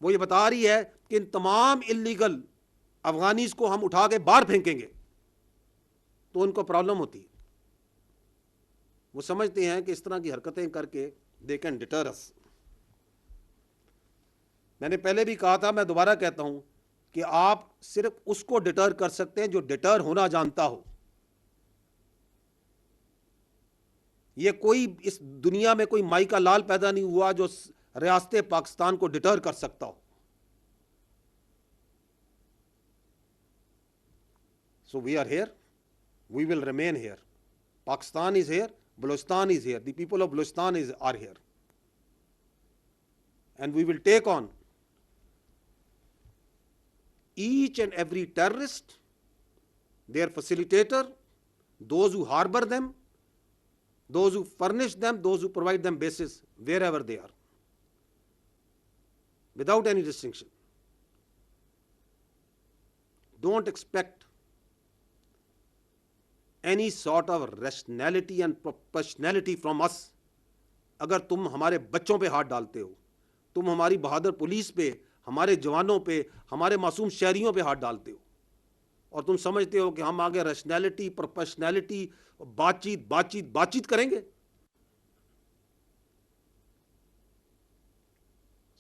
وہ یہ بتا رہی ہے کہ ان تمام اللیگل افغانیز کو ہم اٹھا کے باہر پھینکیں گے، تو ان کو پرابلم ہوتی ہے. وہ سمجھتے ہیں کہ اس طرح کی حرکتیں کر کے دے کین ڈیٹر اس. میں نے پہلے بھی کہا تھا، میں دوبارہ کہتا ہوں کہ آپ صرف اس کو ڈیٹر کر سکتے ہیں جو ڈیٹر ہونا جانتا ہو. یہ کوئی اس دنیا میں کوئی مائی کا لال پیدا نہیں ہوا جو ریاست پاکستان کو ڈیٹر کر سکتا ہو. So we are here, we will remain here. Pakistan is here, Balochistan is here, the people of Balochistan are here. And we will take on each and every terrorist, their facilitator, those who harbor them, those who furnish them, those who provide them bases wherever they are, without any distinction. Don't expect any sort of rationality and proportionality from us. اگر تم ہمارے بچوں پہ ہاتھ ڈالتے ہو، تم ہماری بہادر police پہ، ہمارے جوانوں پہ، ہمارے معصوم شہریوں پہ ہاتھ ڈالتے ہو، اور تم سمجھتے ہو کہ ہم آگے ریشنلٹی، پروفیشنلٹی، بات چیت کریں گے.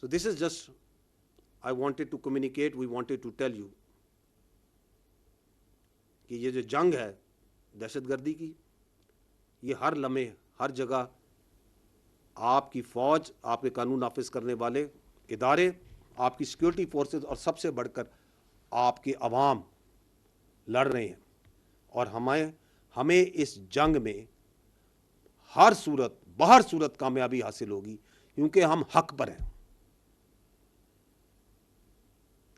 So this is just, I wanted to communicate, we wanted to tell you کہ یہ جو جنگ ہے دہشت گردی کی، یہ ہر لمحے ہر جگہ آپ کی فوج، آپ کے قانون نافذ کرنے والے ادارے، آپ کی سیکورٹی فورسز اور سب سے بڑھ کر آپ کے عوام لڑ رہے ہیں. اور ہمیں اس جنگ میں بہر صورت کامیابی حاصل ہوگی، کیونکہ ہم حق پر ہیں،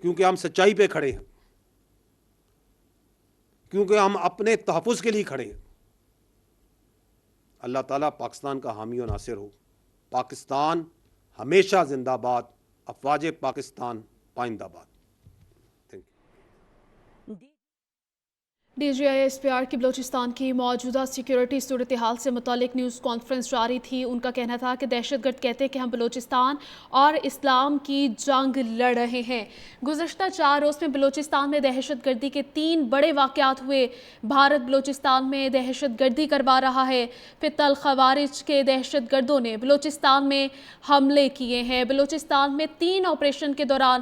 کیونکہ ہم سچائی پہ کھڑے ہیں، کیونکہ ہم اپنے تحفظ کے لیے کھڑے ہیں. اللہ تعالیٰ پاکستان کا حامی و ناصر ہو. پاکستان ہمیشہ زندہ باد. افواج پاکستان پائندہ باد. D G I S P R کی بلوچستان کی موجودہ سیکیورٹی صورتحال سے متعلق نیوز کانفرنس جاری تھی. ان کا کہنا تھا کہ دہشت گرد کہتے ہیں کہ ہم بلوچستان اور اسلام کی جنگ لڑ رہے ہیں. گزشتہ 4 روز میں بلوچستان میں دہشت گردی کے 3 بڑے واقعات ہوئے. بھارت بلوچستان میں دہشت گردی کروا رہا ہے. فتح الخوارج کے دہشت گردوں نے بلوچستان میں حملے کیے ہیں. بلوچستان میں 3 آپریشن کے دوران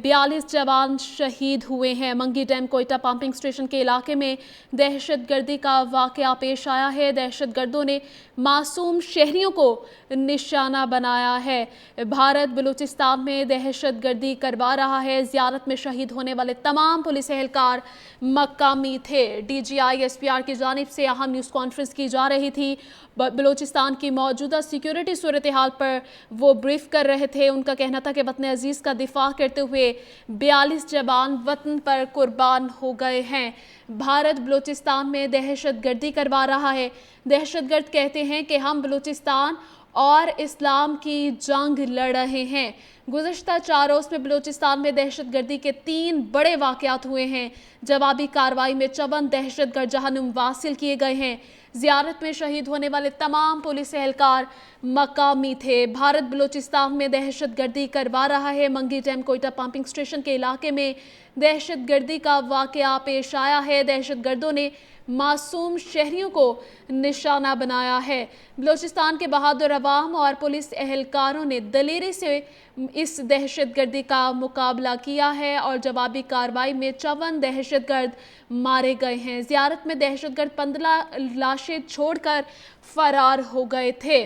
42 جوان شہید ہوئے ہیں. منگی ڈیم کوئٹہ پمپنگ اسٹیشن کے علاقے میں دہشت گردی کا واقعہ پیش آیا ہے. دہشت گردوں نے معصوم شہریوں کو نشانہ بنایا ہے. بھارت بلوچستان میں دہشت گردی کروا رہا ہے. زیارت میں شہید ہونے والے تمام پولیس اہلکار مقامی تھے. D G I S P R کی جانب سے اہم نیوز کانفرنس کی جا رہی تھی. بلوچستان کی موجودہ سیکیورٹی صورتحال پر وہ بریف کر رہے تھے. ان کا کہنا تھا کہ وطن عزیز کا دفاع کرتے ہوئے 42 جوان وطن پر قربان ہو گئے ہیں. بھارت بلوچستان میں دہشت گردی کروا رہا ہے. دہشت گرد کہتے ہیں کہ ہم بلوچستان اور اسلام کی جنگ لڑ رہے ہیں. گزشتہ 4 روز میں بلوچستان میں دہشت گردی کے 3 بڑے واقعات ہوئے ہیں. جوابی کارروائی میں 54 دہشت گرد جہنم واصل کیے گئے ہیں. زیارت میں شہید ہونے والے تمام پولیس اہلکار مقامی تھے. بھارت بلوچستان میں دہشت گردی کروا رہا ہے. منگی ڈیم کوئٹہ پمپنگ اسٹیشن کے علاقے میں دہشت گردی کا واقعہ پیش آیا ہے. دہشت گردوں نے معصوم شہریوں کو نشانہ بنایا ہے. بلوچستان کے بہادر عوام اور پولیس اہلکاروں نے دلیری سے اس دہشت گردی کا مقابلہ کیا ہے اور جوابی کارروائی میں 54 دہشت گرد مارے گئے ہیں. زیارت میں دہشت گرد 15 لاشیں چھوڑ کر فرار ہو گئے تھے.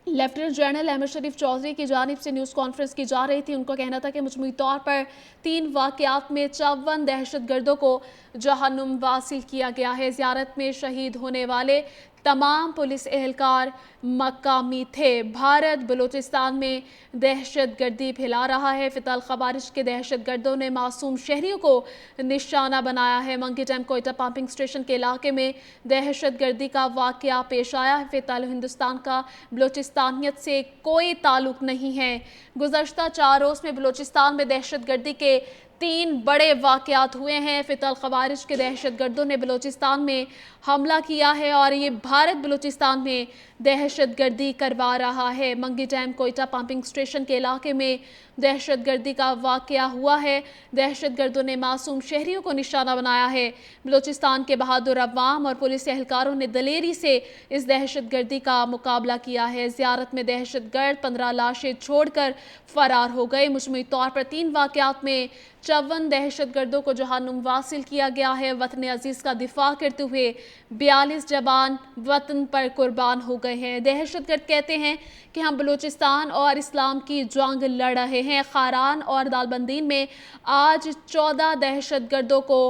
لیفٹیننٹ جنرل احمد شریف چودھری کی جانب سے نیوز کانفرنس کی جا رہی تھی. ان کا کہنا تھا کہ مجموعی طور پر 3 واقعات میں 54 دہشت گردوں کو جہنم واصل کیا گیا ہے. زیارت میں شہید ہونے والے تمام پولیس اہلکار مقامی تھے. بھارت بلوچستان میں دہشت گردی پھیلا رہا ہے. فتح الخوارج کے دہشت گردوں نے معصوم شہریوں کو نشانہ بنایا ہے. منگی ڈیم کوئٹہ پمپنگ اسٹیشن کے علاقے میں دہشت گردی کا واقعہ پیش آیا ہے. فتح ہندوستان کا بلوچستانیت سے کوئی تعلق نہیں ہے. گزشتہ 4 روز میں بلوچستان میں دہشت گردی کے 3 بڑے واقعات ہوئے ہیں۔ فی الخوارج کے دہشت گردوں نے بلوچستان میں حملہ کیا ہے اور یہ بھارت بلوچستان میں دہشت گردی کروا رہا ہے۔ منگی ڈیم کوئٹہ پمپنگ سٹیشن کے علاقے میں دہشت گردی کا واقعہ ہوا ہے۔ دہشت گردوں نے معصوم شہریوں کو نشانہ بنایا ہے۔ بلوچستان کے بہادر عوام اور پولیس اہلکاروں نے دلیری سے اس دہشت گردی کا مقابلہ کیا ہے۔ زیارت میں دہشت گرد 15 لاشیں چھوڑ کر فرار ہو گئے۔ مجموعی طور پر 3 واقعات میں 54 دہشت گردوں کو جہنم واصل کیا گیا ہے۔ وطن عزیز کا دفاع کرتے ہوئے 42 جوان وطن پر قربان ہو گئے ہیں۔ دہشت گرد کہتے ہیں کہ ہم بلوچستان اور اسلام کی جنگ لڑ رہے ہیں۔ خاران اور دالبندین میں آج 14 دہشت گردوں کو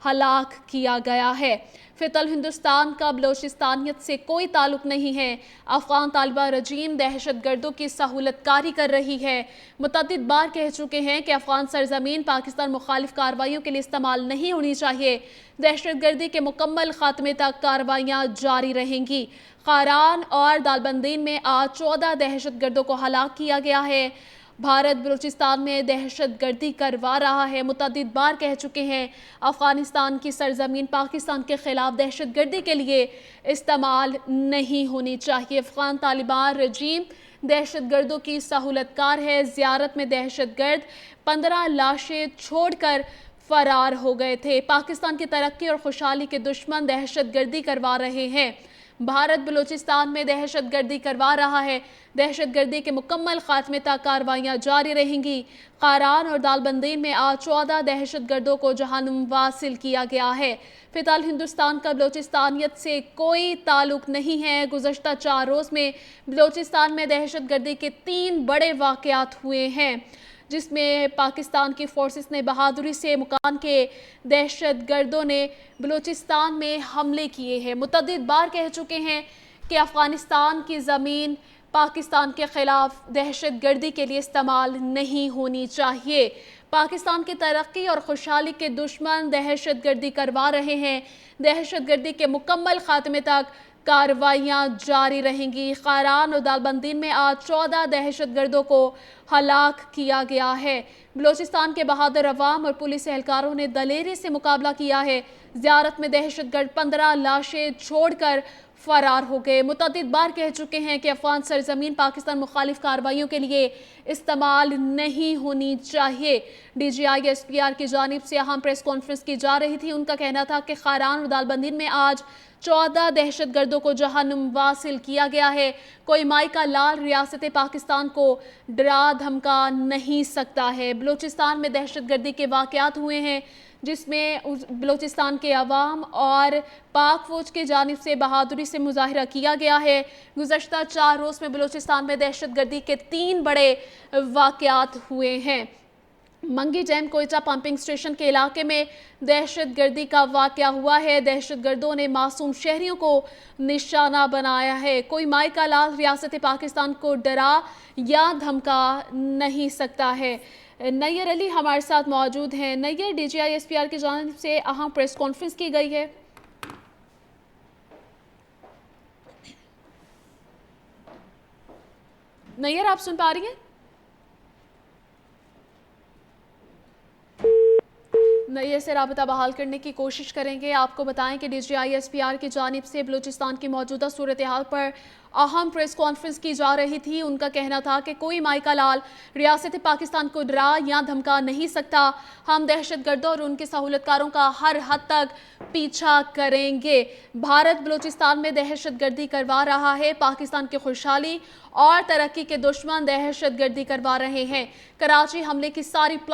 ہلاک کیا گیا ہے۔ فی الحال ہندوستان کا بلوچستانیت سے کوئی تعلق نہیں ہے۔ افغان طالبہ رجیم دہشت گردوں کی سہولت کاری کر رہی ہے۔ متعدد بار کہہ چکے ہیں کہ افغان سرزمین پاکستان مخالف کارروائیوں کے لیے استعمال نہیں ہونی چاہیے۔ دہشت گردی کے مکمل خاتمے تک کارروائیاں جاری رہیں گی۔ خاران اور دالبندین میں آج 14 دہشت گردوں کو ہلاک کیا گیا ہے۔ بھارت بلوچستان میں دہشت گردی کروا رہا ہے۔ متعدد بار کہہ چکے ہیں افغانستان کی سرزمین پاکستان کے خلاف دہشت گردی کے لیے استعمال نہیں ہونی چاہیے۔ افغان طالبان رجیم دہشت گردوں کی سہولت کار ہے۔ زیارت میں دہشت گرد 15 لاشیں چھوڑ کر فرار ہو گئے تھے۔ پاکستان کی ترقی اور خوشحالی کے دشمن دہشت گردی کروا رہے ہیں۔ بھارت بلوچستان میں دہشت گردی کروا رہا ہے۔ دہشت گردی کے مکمل خاتمے تک کارروائیاں جاری رہیں گی۔ خاران اور دالبندین میں آج 14 دہشت گردوں کو جہنم واصل کیا گیا ہے۔ فی الحال ہندوستان کا بلوچستانیت سے کوئی تعلق نہیں ہے۔ گزشتہ 4 روز میں بلوچستان میں دہشت گردی کے 3 بڑے واقعات ہوئے ہیں، جس میں پاکستان کی فورسز نے بہادری سے مکان کے دہشت گردوں نے بلوچستان میں حملے کیے ہیں۔ متعدد بار کہہ چکے ہیں کہ افغانستان کی زمین پاکستان کے خلاف دہشت گردی کے لیے استعمال نہیں ہونی چاہیے۔ پاکستان کی ترقی اور خوشحالی کے دشمن دہشت گردی کروا رہے ہیں۔ دہشت گردی کے مکمل خاتمے تک کارروائیاں جاری رہیں گی۔ خاران اور دالبندین میں آج 14 دہشت گردوں کو ہلاک کیا گیا ہے۔ بلوچستان کے بہادر عوام اور پولیس اہلکاروں نے دلیری سے مقابلہ کیا ہے۔ زیارت میں دہشت گرد 15 لاشیں چھوڑ کر فرار ہو گئے۔ متعدد بار کہہ چکے ہیں کہ افغان سرزمین پاکستان مخالف کارروائیوں کے لیے استعمال نہیں ہونی چاہیے۔ DGI/SPR کی جانب سے اہم پریس کانفرنس کی جا رہی تھی۔ ان کا کہنا تھا کہ خاران اور دالبندین میں آج 14 دہشت گردوں کو جہنم واصل کیا گیا ہے۔ کوئی مائی کا لال ریاست پاکستان کو ڈرا دھمکا نہیں سکتا ہے۔ بلوچستان میں دہشت گردی کے واقعات ہوئے ہیں، جس میں بلوچستان کے عوام اور پاک فوج کی جانب سے بہادری سے مظاہرہ کیا گیا ہے۔ گزشتہ 4 روز میں بلوچستان میں دہشت گردی کے 3 بڑے واقعات ہوئے ہیں۔ منگی ڈیم کوئٹہ پمپنگ سٹیشن کے علاقے میں دہشت گردی کا واقعہ ہوا ہے۔ دہشت گردوں نے معصوم شہریوں کو نشانہ بنایا ہے۔ کوئی مائی کا لال ریاست پاکستان کو ڈرا یا دھمکا نہیں سکتا ہے۔ نیّر علی ہمارے ساتھ موجود ہیں۔ نیّر، DGI/SPR کی جانب سے اہم پریس کانفرنس کی گئی ہے۔ نیّر، آپ سن پا رہی ہیں؟ نیّر سے رابطہ بحال کرنے کی کوشش کریں گے۔ آپ کو بتائیں کہ DGI/SPR کی جانب سے بلوچستان کی موجودہ صورتحال پر اہم پریس کانفرنس کی جا رہی تھی۔ ان کا کہنا تھا کہ کوئی مائی کا لال ریاست پاکستان کو ڈرا یا دھمکا نہیں سکتا۔ ہم دہشت گردوں اور ان کے سہولت کاروں کا ہر حد تک پیچھا کریں گے۔ بھارت بلوچستان میں دہشت گردی کروا رہا ہے۔ پاکستان کی خوشحالی اور ترقی کے دشمن دہشت گردی کروا رہے ہیں۔ کراچی حملے کی ساری